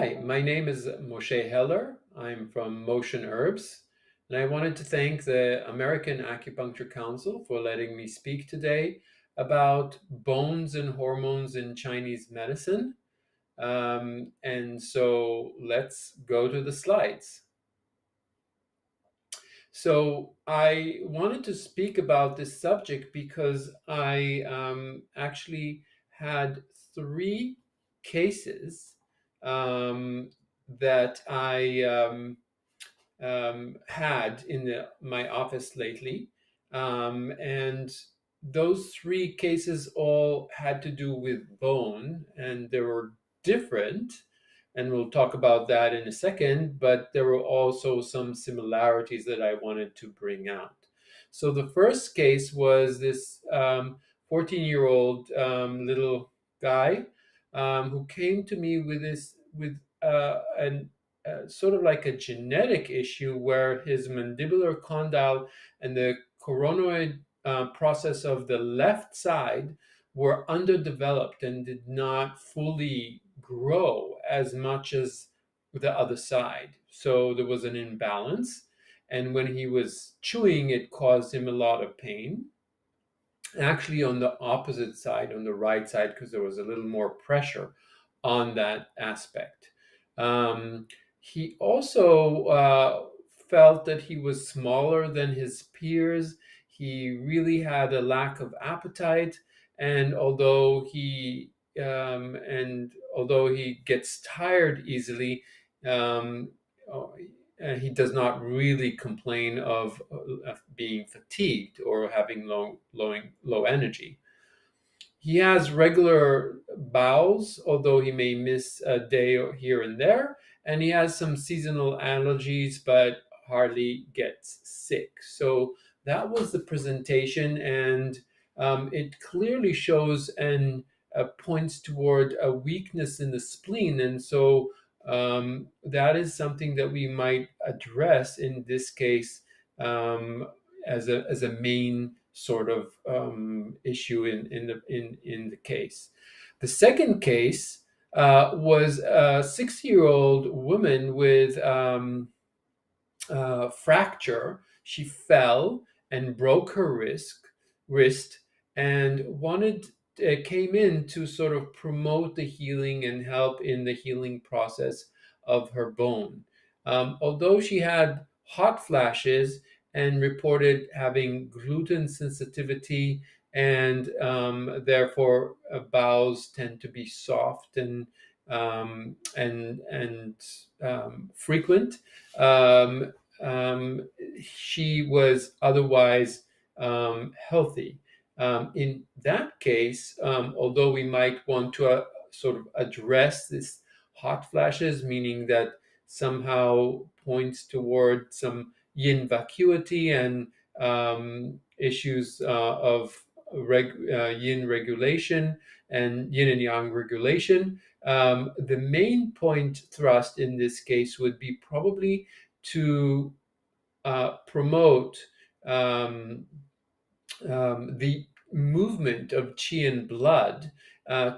Hi, my name is Moshe Heller. I'm from Motion Herbs, and I wanted to thank the American Acupuncture Council for letting me speak today about bones and hormones in Chinese medicine. And so let's go to the slides. So I wanted to speak about this subject because I actually had three cases um, that I had in my office lately. And those three cases all had to do with bone, and they were different. And we'll talk about that in a second, but there were also some similarities that I wanted to bring out. So the first case was this 14-year-old little guy who came to me with an sort of like a genetic issue where his mandibular condyle and the coronoid process of the left side were underdeveloped and did not fully grow as much as the other side. So there was an imbalance. And when he was chewing, it caused him a lot of pain. Actually, on the opposite side, on the right side, because there was a little more pressure on that aspect. Um, he also felt that he was smaller than his peers. He really had a lack of appetite, and although he gets tired easily, um, oh, he does not really complain of being fatigued or having low energy. He has regular bowels, although he may miss a day here and there, and he has some seasonal allergies, but hardly gets sick. So that was the presentation, and it clearly shows and points toward a weakness in the spleen, and so that is something that we might address in this case as a main sort of issue in the case. The second case was a 60-year-old woman with fracture. She fell and broke her wrist and came in to sort of promote the healing and help in the healing process of her bone. Although she had hot flashes and reported having gluten sensitivity, and therefore bowels tend to be soft and frequent. Um, she was otherwise healthy. In that case, although we might want to sort of address this hot flashes, meaning that somehow points toward some yin vacuity and issues of yin regulation and yin and yang regulation. The main point thrust in this case would be probably to promote um, the movement of qi and blood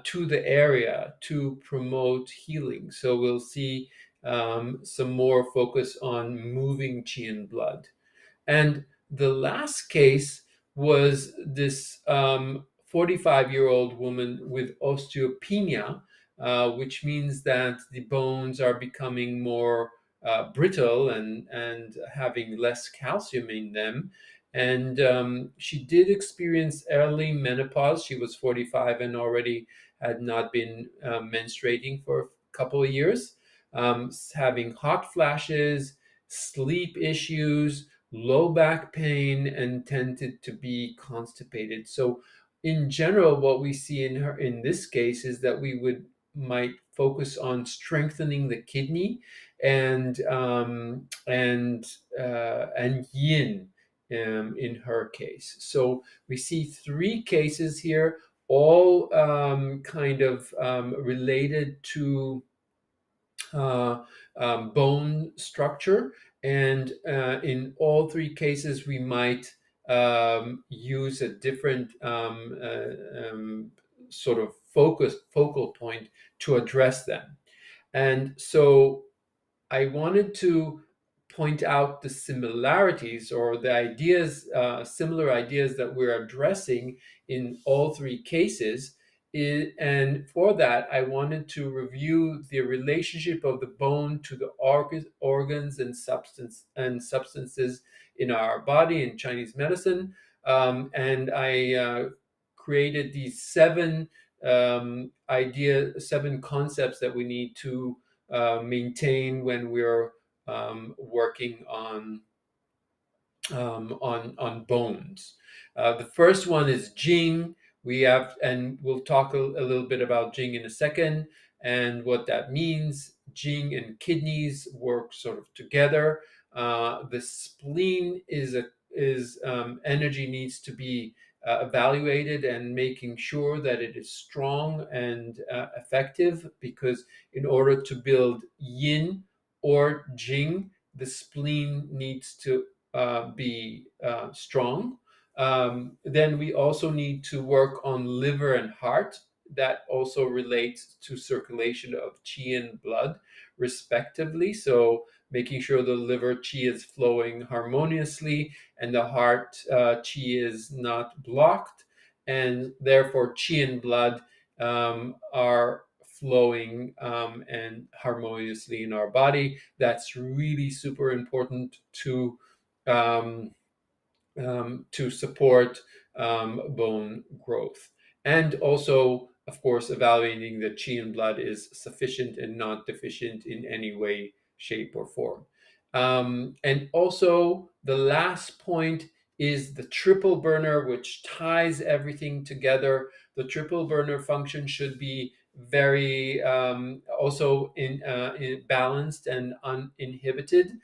to the area to promote healing. So we'll see some more focus on moving qi and blood. And the last case was this 45-year-old woman with osteopenia, which means that the bones are becoming more brittle and having less calcium in them. And she did experience early menopause. She was 45 and already had not been menstruating for a couple of years, having hot flashes, sleep issues, low back pain, and tended to be constipated. So in general, what we see in her in this case is that we might focus on strengthening the kidney and yin in her case. So we see three cases here, all kind of related to bone structure. And in all three cases, we might use a different sort of focal point to address them. And so I wanted to point out the similarities or the ideas, similar ideas that we're addressing in all three cases. And for that, I wanted to review the relationship of the bone to the organs and substances in our body in Chinese medicine. And I created these seven concepts that we need to maintain when we're working on bones. The first one is Jing. We have, and we'll talk a little bit about Jing in a second and what that means. Jing and kidneys work sort of together. The spleen is energy needs to be evaluated and making sure that it is strong and effective, because in order to build yin or Jing, the spleen needs to be strong. Then we also need to work on liver and heart. That also relates to circulation of qi and blood, respectively. So making sure the liver qi is flowing harmoniously and the heart qi is not blocked, and therefore qi and blood are flowing and harmoniously in our body. That's really super important um, to support bone growth. And also, of course, evaluating that qi in blood is sufficient and not deficient in any way, shape, or form. And also, the last point is the triple burner, which ties everything together. The triple burner function should be very also in balanced and uninhibited,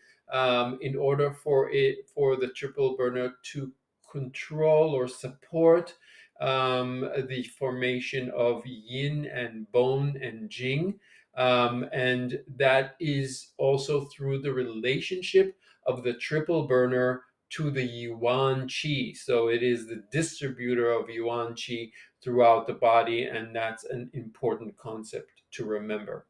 in order for the triple burner to control or support the formation of yin and bone and jing. And that is also through the relationship of the triple burner to the yuan qi. So it is the distributor of yuan qi throughout the body, and that's an important concept to remember.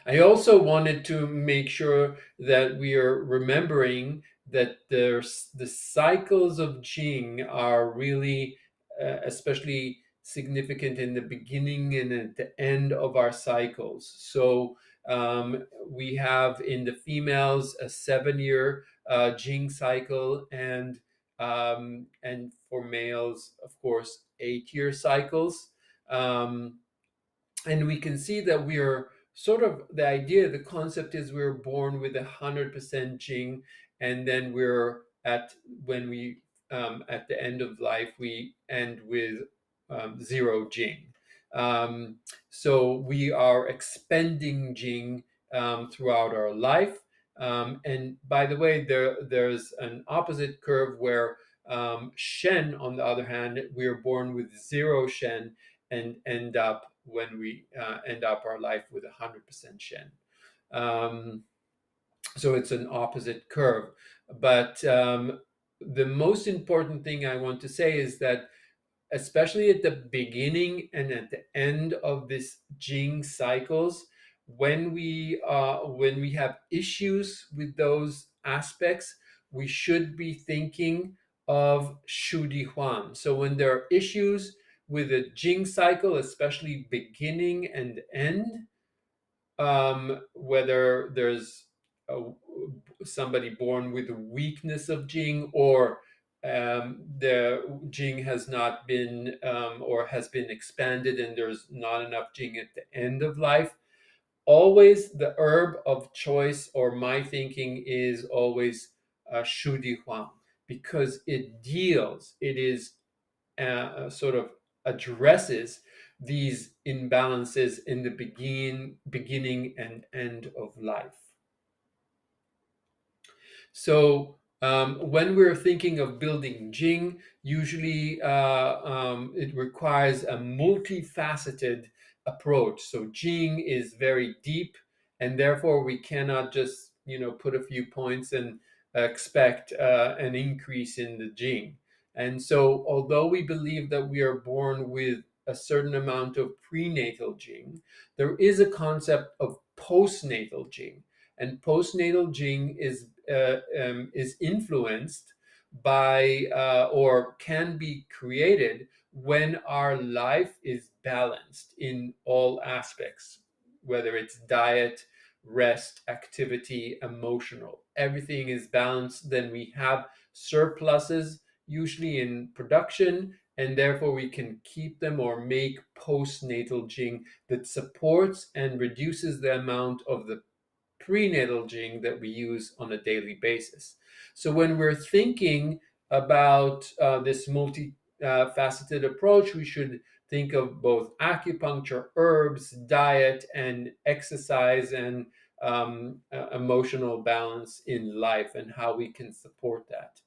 I also wanted to make sure that we are remembering that the cycles of Jing are really especially significant in the beginning and at the end of our cycles. So we have in the females a 7-year Jing cycle, and for males, of course, 8-year cycles. Um, and we can see that we are sort of, the idea, the concept is we're born with 100% Jing, and then we're at when we at the end of life we end with zero Jing. Um, so we are expending Jing throughout our life. And by the way, there's an opposite curve where Shen, on the other hand, we're born with zero Shen and end up when we end up our life with 100% Shen. Um, so it's an opposite curve. But the most important thing I want to say is that, especially at the beginning and at the end of this Jing cycles, when we have issues with those aspects, we should be thinking of Shu Di Huan. So when there are issues with the Jing cycle, especially beginning and end, whether there's a, somebody born with a weakness of Jing, or the Jing has not been or has been expanded and there's not enough Jing at the end of life, always the herb of choice, or my thinking is always Shu Di Huang, because it is sort of addresses these imbalances in the beginning and end of life. So when we're thinking of building Jing, usually it requires a multifaceted approach. So Jing is very deep, and therefore we cannot just put a few points and expect an increase in the Jing. And so, although we believe that we are born with a certain amount of prenatal Jing, there is a concept of postnatal Jing, and postnatal Jing is influenced by or can be created when our life is balanced in all aspects, whether it's diet, rest, activity, emotional. Everything is balanced. Then we have surpluses, usually in production, and therefore we can keep them or make postnatal Jing that supports and reduces the amount of the prenatal Jing that we use on a daily basis. So when we're thinking about this multifaceted approach, we should think of both acupuncture, herbs, diet, and exercise, and emotional balance in life, and how we can support that.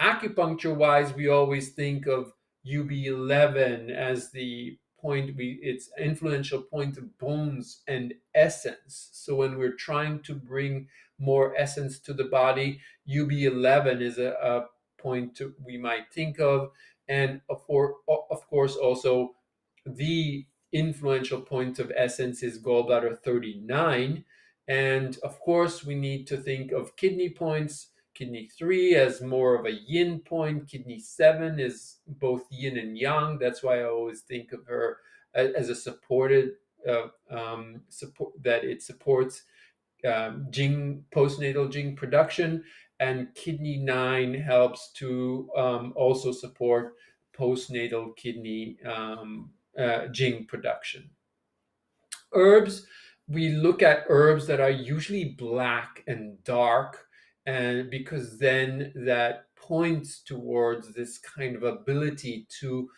Acupuncture wise, we always think of UB11 as the point, it's influential point of bones and essence. So when we're trying to bring more essence to the body, UB11 is a point we might think of. And of course, also the influential point of essence is gallbladder 39. And of course, we need to think of kidney points. Kidney 3 as more of a yin point. Kidney 7 is both yin and yang. That's why I always think of her as a supported support, that it supports Jing, postnatal Jing production. And kidney 9 helps to also support postnatal kidney Jing production. Herbs, we look at herbs that are usually black and dark, and because then that points towards this kind of ability to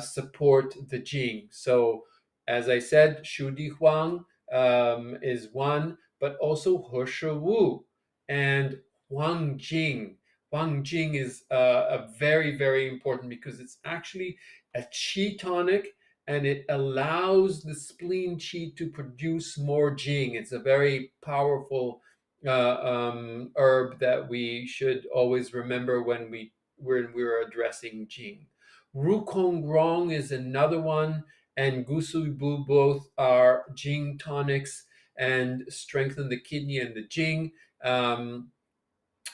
support the Jing. So, as I said, Shu Di Huang is one, but also He Shi Wu and Huang Jing. Huang Jing is a very, very important because it's actually a qi tonic, and it allows the spleen qi to produce more Jing. It's a very powerful herb that we should always remember when we're addressing Jing. Rukong Rong is another one, and Gusui Bu both are Jing tonics and strengthen the kidney and the Jing,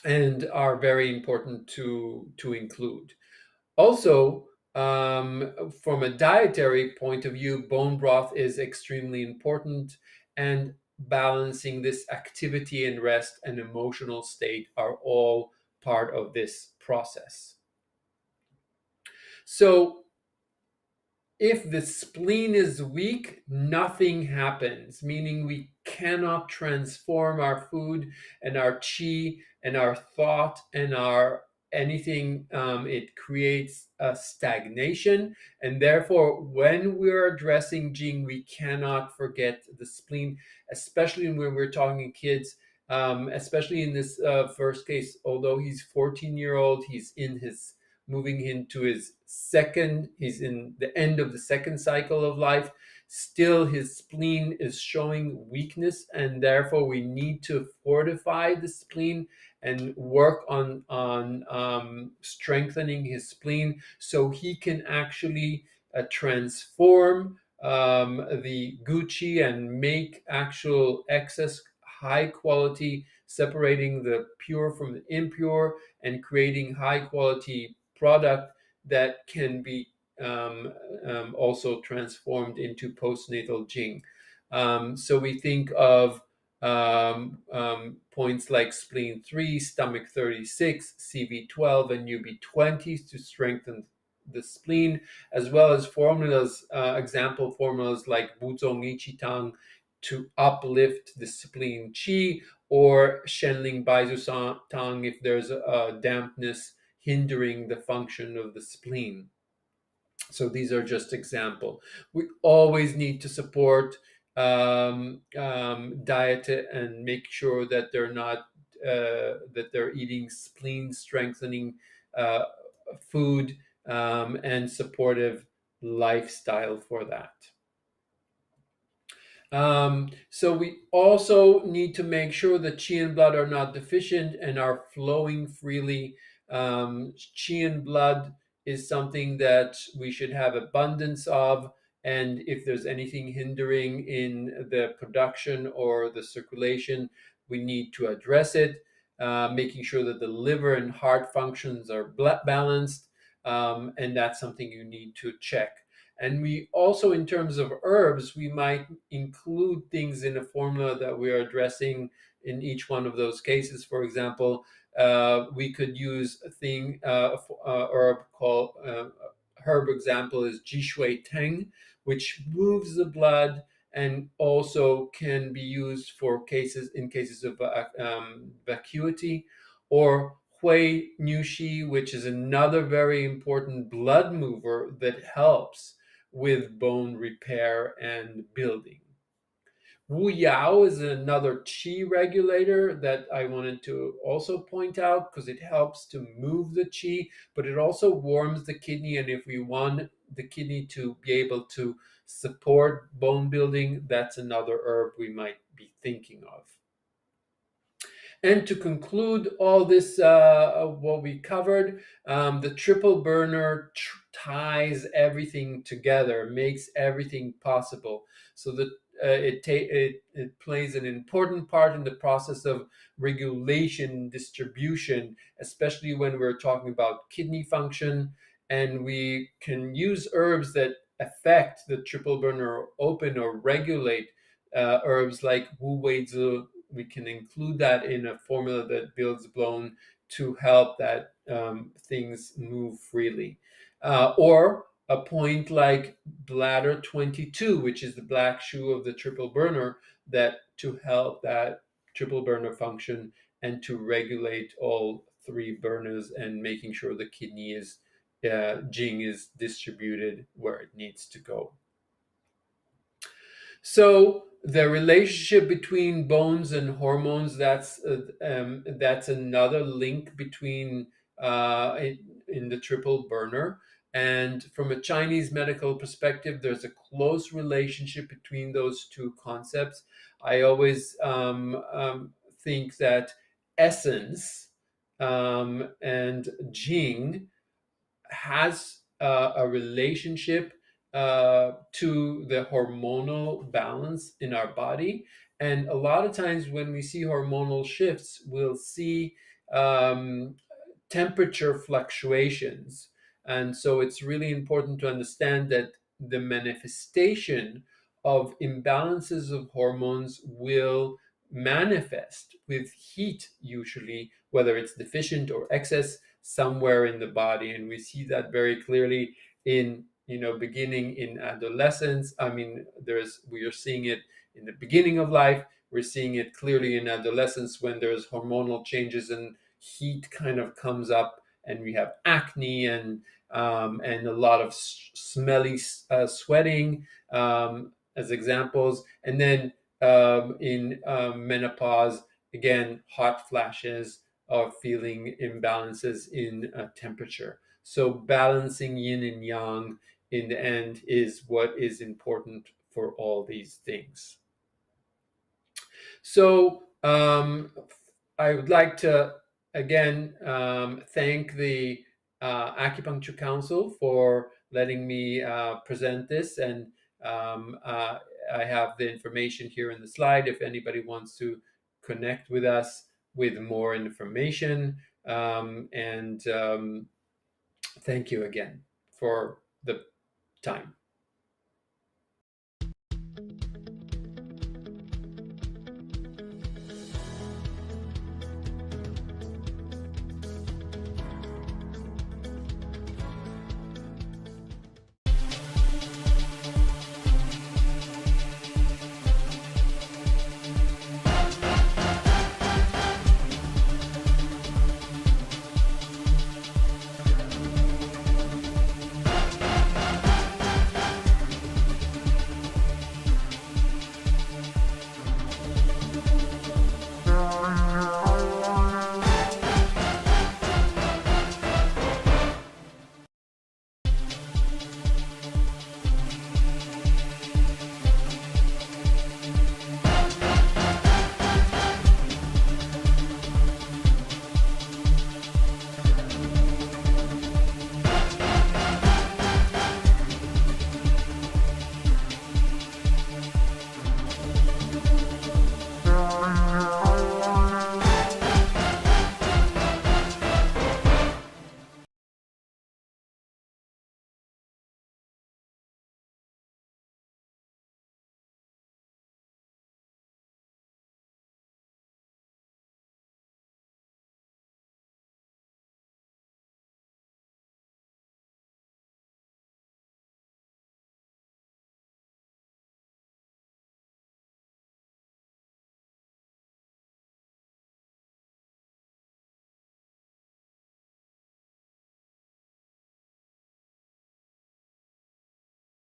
and are very important to include. Also, from a dietary point of view, bone broth is extremely important, and balancing this activity and rest and emotional state are all part of this process. So, if the spleen is weak, nothing happens, meaning we cannot transform our food and our chi and our thought and our anything. It creates a stagnation, and therefore when we're addressing Jing, we cannot forget the spleen, especially when we're talking kids. Especially in this first case, although he's 14-year-old, he's in his moving into his second, he's in the end of the second cycle of life. Still, his spleen is showing weakness, and therefore we need to fortify the spleen and work on strengthening his spleen so he can actually transform the Gucci and make actual excess high quality, separating the pure from the impure and creating high quality product that can be also transformed into postnatal Jing. So we think of points like spleen 3, stomach 36, CV12, and UB20 to strengthen the spleen, as well as formulas, example formulas like Buzong Ichitang to uplift the spleen qi, or Shenling Baizu Tang if there's a dampness hindering the function of the spleen. So these are just example. We always need to support diet and make sure that they're not that they're eating spleen strengthening food and supportive lifestyle for that. So we also need to make sure that qi and blood are not deficient and are flowing freely. Qi and blood is something that we should have abundance of. And if there's anything hindering in the production or the circulation, we need to address it, making sure that the liver and heart functions are balanced. And that's something you need to check. And we also, in terms of herbs, we might include things in a formula that we are addressing in each one of those cases. For example, we could use a thing, herb called, herb example is Jishui Teng, which moves the blood and also can be used for cases of vacuity, or Hui Nushi, which is another very important blood mover that helps with bone repair and building. Wu Yao is another qi regulator that I wanted to also point out because it helps to move the qi, but it also warms the kidney. And if we want the kidney to be able to support bone building, that's another herb we might be thinking of. And to conclude all this, what we covered, the triple burner ties everything together, makes everything possible. So that it plays an important part in the process of regulation, distribution, especially when we're talking about kidney function. And we can use herbs that affect the triple burner or open or regulate herbs like Wu Wei Zi. We can include that in a formula that builds bone to help that things move freely. Or a point like bladder 22, which is the black shoe of the triple burner, that to help that triple burner function and to regulate all three burners and making sure the kidney is Jing is distributed where it needs to go. So the relationship between bones and hormones, that's another link between in the triple burner. And from a Chinese medical perspective, there's a close relationship between those two concepts. I always think that essence and Jing has a relationship to the hormonal balance in our body. And a lot of times when we see hormonal shifts, we'll see um, temperature fluctuations. And so it's really important to understand that the manifestation of imbalances of hormones will manifest with heat, usually, whether it's deficient or excess somewhere in the body. And we see that very clearly in, beginning in adolescence. I mean, we are seeing it in the beginning of life. We're seeing it clearly in adolescence when there's hormonal changes and heat kind of comes up, and we have acne and a lot of smelly sweating as examples. And then in menopause, again, hot flashes or feeling imbalances in temperature. So balancing yin and yang in the end is what is important for all these things. So I would like to again thank the Acupuncture Council for letting me present this, and I have the information here in the slide if anybody wants to connect with us with more information. And thank you again for the time.